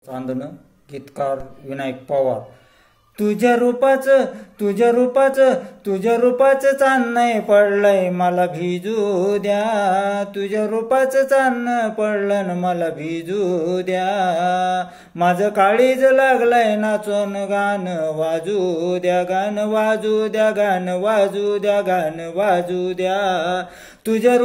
चांदणं, गीतकार विनायक पवार। तुझ्या रूपाचं चांदणं पडलंय मला भिजू द्या, तुझ्या रूपाचं चांदणं पडलं मला भिजू द्या, माझं काळीज लागलंय नाचून गाणं वाजू द्या, गाणं वाजू द्या, गाणं वाजू द्या, गाणं वाजू द्या। तुझ्या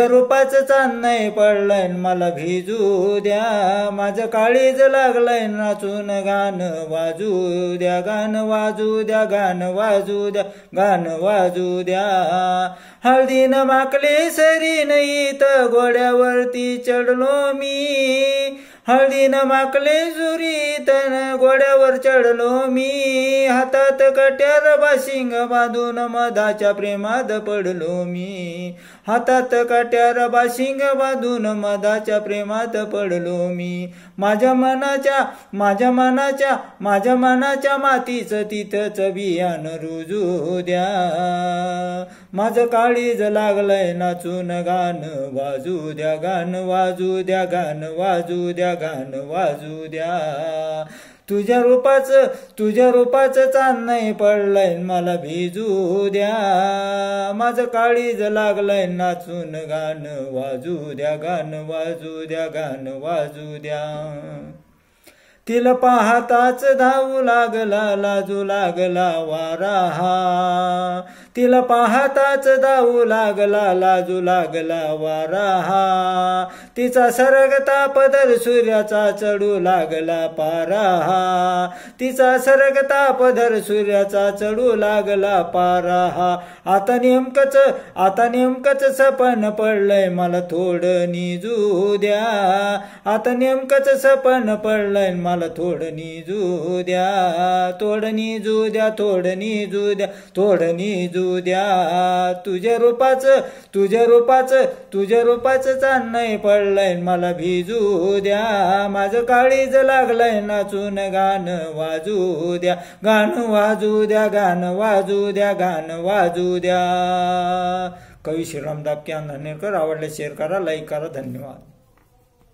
रूपाचं चांदणं पडलंय मला भिजू द्या, माझं काळीज लागलंय नाचून गाणं वाजू द्या, गाणं वाजू द्या, गाणं वाजू द्या, गाणं वाजू द्या। हळदीनं माकले सरीन इथं घोड्यावरती चढलो मी, हळदीनं माकले सुरीतन घोड्यावर चढलो मी, हातात कट्यार बाशिंग बांधून मधाच्या प्रेमात पडलो मी, हातात कट्यार बाशिंग बांधून मधाच्या प्रेमात पडलो मी। माझ्या मनाच्या मातीच तिथंच बियाण रुजू द्या, माझं काळीज लागलंय नाचून गाणं वाजू द्या, गाणं वाजू द्या, गाणं वाजू द्या, गाणं वाजू द्या। तुझ्या रूपाचं चांदणं पडलंय मला भिजू द्या, माझं काळीज लागलंय नाचून गाणं वाजू द्या, गाणं वाजू द्या, गाणं वाजू द्या। तिला पाहताच धावू लागला लाजू लागला वारा, तिला पाहताच धावू लागला लाजू लागला वारा, तिचा सरगता पदर सूर्याचा चढू लागला पारा, तिचा सरगता पदर सूर्याचा चढू लागला पारा। आता नेमकंच सपन पडलंय मला थोडं निजू द्या, आता नेमकंच सपन पडलंय मला थोडं निजू द्या, थोडं निजू द्या, थोडं निजू द्या, थोडं निजू द्या। तुझ्या रूपाचं चांदणं पडलंय मला भिजू द्या, माझं काळीज लागलंय नाचून गाणं वाजू द्या, गाणं वाजू द्या, गाणं वाजू द्या, गाणं वाजू द्या। कवी श्रीराम दापके, अंधनेरकर। आवडल्यास शेअर करा, लाईक करा। धन्यवाद।